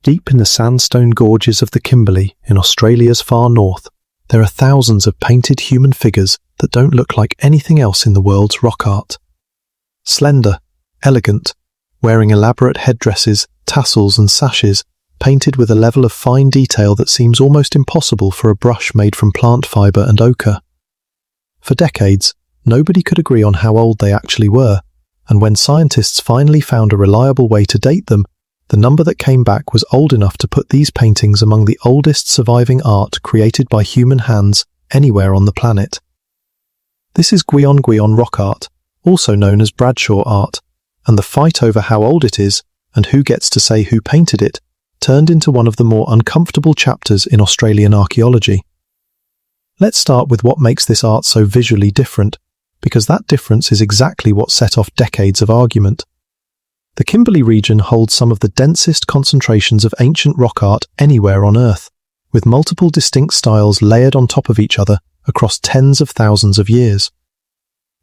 Deep in the sandstone gorges of the Kimberley, in Australia's far north, there are thousands of painted human figures that don't look like anything else in the world's rock art. Slender, elegant, wearing elaborate headdresses, tassels and sashes, painted with a level of fine detail that seems almost impossible for a brush made from plant fibre and ochre. For decades, nobody could agree on how old they actually were, and when scientists finally found a reliable way to date them, the number that came back was old enough to put these paintings among the oldest surviving art created by human hands anywhere on the planet. This is Gwion Gwion rock art, also known as Bradshaw art, and the fight over how old it is and who gets to say who painted it turned into one of the more uncomfortable chapters in Australian archaeology. Let's start with what makes this art so visually different, because that difference is exactly what set off decades of argument. The Kimberley region holds some of the densest concentrations of ancient rock art anywhere on Earth, with multiple distinct styles layered on top of each other across tens of thousands of years.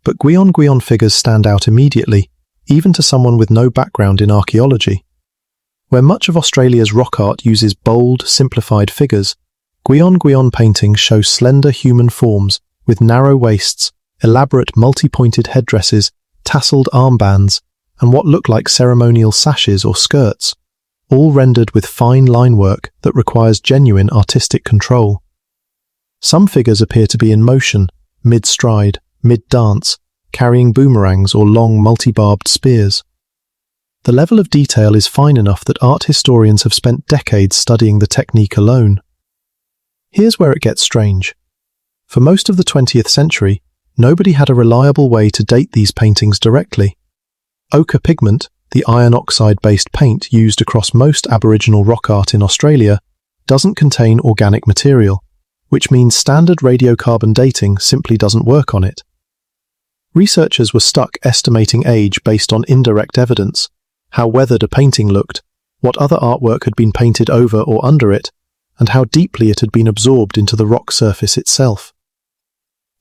But Gwion Gwion figures stand out immediately, even to someone with no background in archaeology. Where much of Australia's rock art uses bold, simplified figures, Gwion Gwion paintings show slender human forms with narrow waists, elaborate multi-pointed headdresses, tasselled armbands, and what look like ceremonial sashes or skirts, all rendered with fine line work that requires genuine artistic control. Some figures appear to be in motion, mid-stride, mid-dance, carrying boomerangs or long multi-barbed spears. The level of detail is fine enough that art historians have spent decades studying the technique alone. Here's where it gets strange. For most of the 20th century, nobody had a reliable way to date these paintings directly. Ochre pigment, the iron oxide-based paint used across most Aboriginal rock art in Australia, doesn't contain organic material, which means standard radiocarbon dating simply doesn't work on it. Researchers were stuck estimating age based on indirect evidence, how weathered a painting looked, what other artwork had been painted over or under it, and how deeply it had been absorbed into the rock surface itself.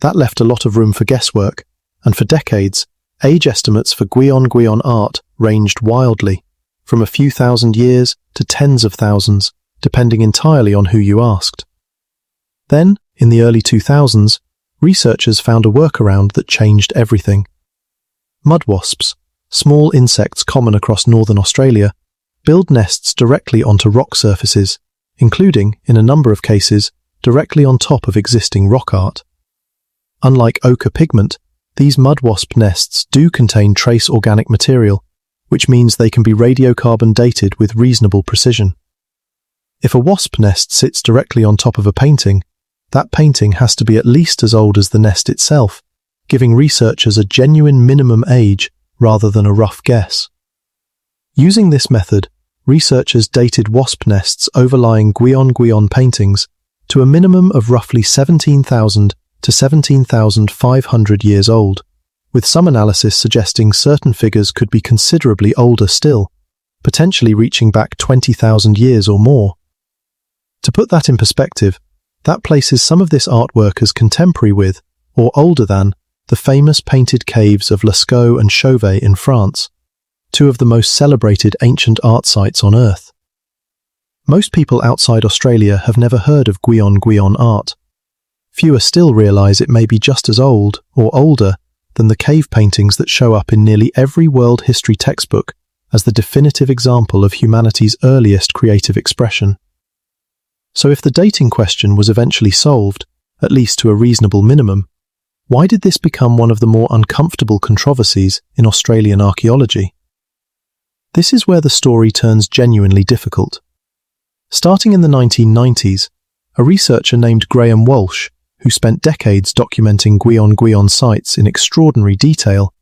That left a lot of room for guesswork, and for decades, age estimates for Gwion Gwion art ranged wildly, from a few thousand years to tens of thousands, depending entirely on who you asked. Then, in the early 2000s, researchers found a workaround that changed everything. Mud wasps, small insects common across northern Australia, build nests directly onto rock surfaces, including, in a number of cases, directly on top of existing rock art. Unlike ochre pigment, these mud wasp nests do contain trace organic material, which means they can be radiocarbon dated with reasonable precision. If a wasp nest sits directly on top of a painting, that painting has to be at least as old as the nest itself, giving researchers a genuine minimum age rather than a rough guess. Using this method, researchers dated wasp nests overlying Gwion Gwion paintings to a minimum of roughly 17,000 to 17,500 years old, with some analysis suggesting certain figures could be considerably older still, potentially reaching back 20,000 years or more. To put that in perspective, that places some of this artwork as contemporary with, or older than, the famous painted caves of Lascaux and Chauvet in France, two of the most celebrated ancient art sites on Earth. Most people outside Australia have never heard of Gwion Gwion art. Fewer still realise it may be just as old, or older, than the cave paintings that show up in nearly every world history textbook as the definitive example of humanity's earliest creative expression. So if the dating question was eventually solved, at least to a reasonable minimum, why did this become one of the more uncomfortable controversies in Australian archaeology? This is where the story turns genuinely difficult. Starting in the 1990s, a researcher named Graham Walsh, who spent decades documenting Gwion Gwion sites in extraordinary detail,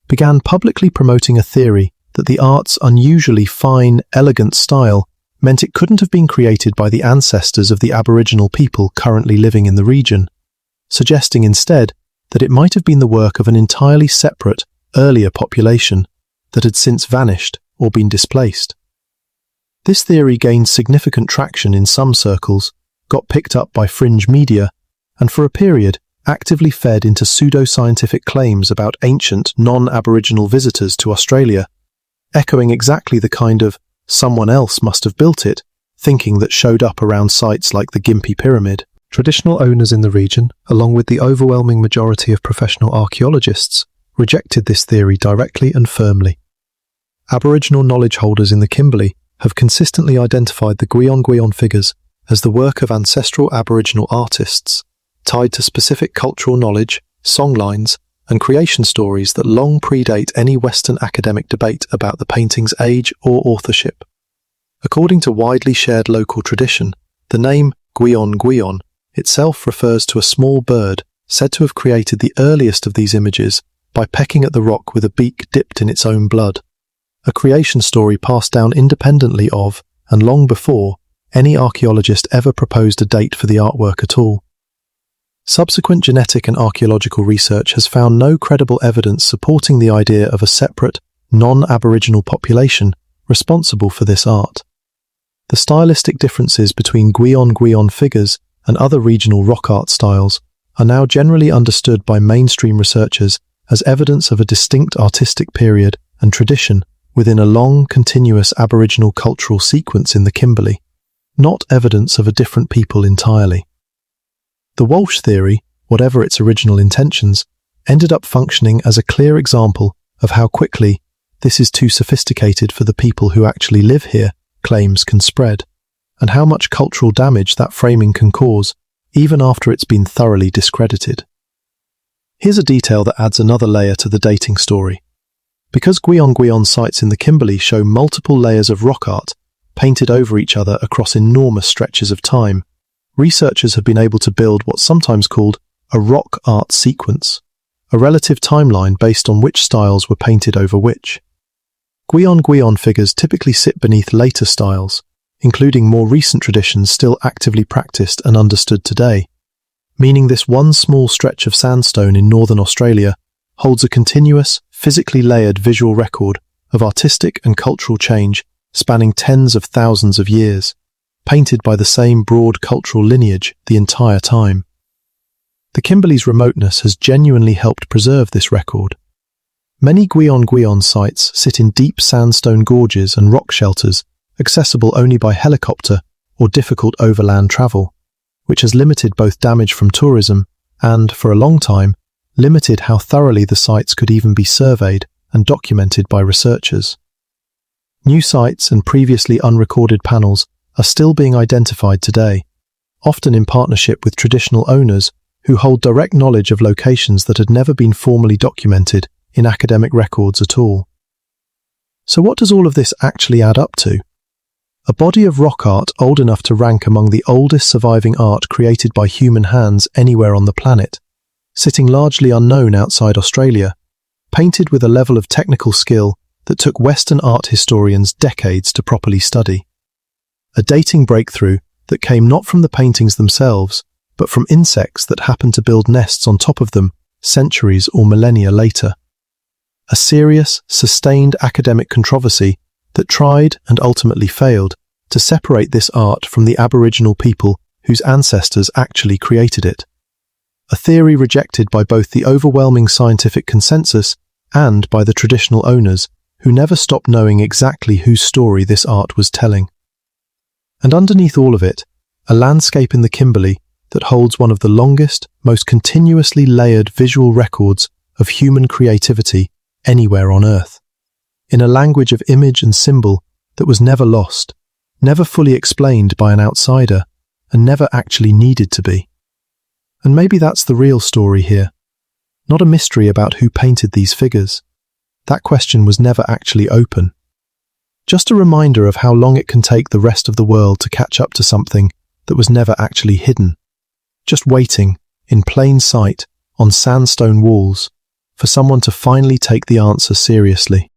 began publicly promoting a theory that the art's unusually fine, elegant style meant it couldn't have been created by the ancestors of the Aboriginal people currently living in the region, suggesting instead that it might have been the work of an entirely separate, earlier population that had since vanished or been displaced. This theory gained significant traction in some circles, got picked up by fringe media, and for a period actively fed into pseudo-scientific claims about ancient, non-Aboriginal visitors to Australia, echoing exactly the kind of "someone else must have built it" thinking that showed up around sites like the Gympie Pyramid. Traditional owners in the region, along with the overwhelming majority of professional archaeologists, rejected this theory directly and firmly. Aboriginal knowledge holders in the Kimberley have consistently identified the Gwion Gwion figures as the work of ancestral Aboriginal artists, tied to specific cultural knowledge, songlines, and creation stories that long predate any Western academic debate about the painting's age or authorship. According to widely shared local tradition, the name Gwion Gwion itself refers to a small bird said to have created the earliest of these images by pecking at the rock with a beak dipped in its own blood, a creation story passed down independently of, and long before, any archaeologist ever proposed a date for the artwork at all. Subsequent genetic and archaeological research has found no credible evidence supporting the idea of a separate, non-Aboriginal population responsible for this art. The stylistic differences between Gwion Gwion figures and other regional rock art styles are now generally understood by mainstream researchers as evidence of a distinct artistic period and tradition within a long, continuous Aboriginal cultural sequence in the Kimberley, not evidence of a different people entirely. The Walsh theory, whatever its original intentions, ended up functioning as a clear example of how quickly "this is too sophisticated for the people who actually live here" claims can spread, and how much cultural damage that framing can cause, even after it's been thoroughly discredited. Here's a detail that adds another layer to the dating story. Because Gwion Gwion sites in the Kimberley show multiple layers of rock art painted over each other across enormous stretches of time, researchers have been able to build what's sometimes called a rock art sequence, a relative timeline based on which styles were painted over which. Gwion Gwion figures typically sit beneath later styles, including more recent traditions still actively practiced and understood today, meaning this one small stretch of sandstone in northern Australia holds a continuous, physically layered visual record of artistic and cultural change spanning tens of thousands of years, painted by the same broad cultural lineage the entire time. The Kimberley's remoteness has genuinely helped preserve this record. Many Gwion Gwion sites sit in deep sandstone gorges and rock shelters, accessible only by helicopter or difficult overland travel, which has limited both damage from tourism and, for a long time, limited how thoroughly the sites could even be surveyed and documented by researchers. New sites and previously unrecorded panels are still being identified today, often in partnership with traditional owners who hold direct knowledge of locations that had never been formally documented in academic records at all. So what does all of this actually add up to? A body of rock art old enough to rank among the oldest surviving art created by human hands anywhere on the planet, sitting largely unknown outside Australia, painted with a level of technical skill that took Western art historians decades to properly study. A dating breakthrough that came not from the paintings themselves, but from insects that happened to build nests on top of them centuries or millennia later. A serious, sustained academic controversy that tried and ultimately failed to separate this art from the Aboriginal people whose ancestors actually created it. A theory rejected by both the overwhelming scientific consensus and by the traditional owners who never stopped knowing exactly whose story this art was telling. And underneath all of it, a landscape in the Kimberley that holds one of the longest, most continuously layered visual records of human creativity anywhere on Earth, in a language of image and symbol that was never lost, never fully explained by an outsider, and never actually needed to be. And maybe that's the real story here. Not a mystery about who painted these figures. That question was never actually open. Just a reminder of how long it can take the rest of the world to catch up to something that was never actually hidden. Just waiting, in plain sight, on sandstone walls, for someone to finally take the answer seriously.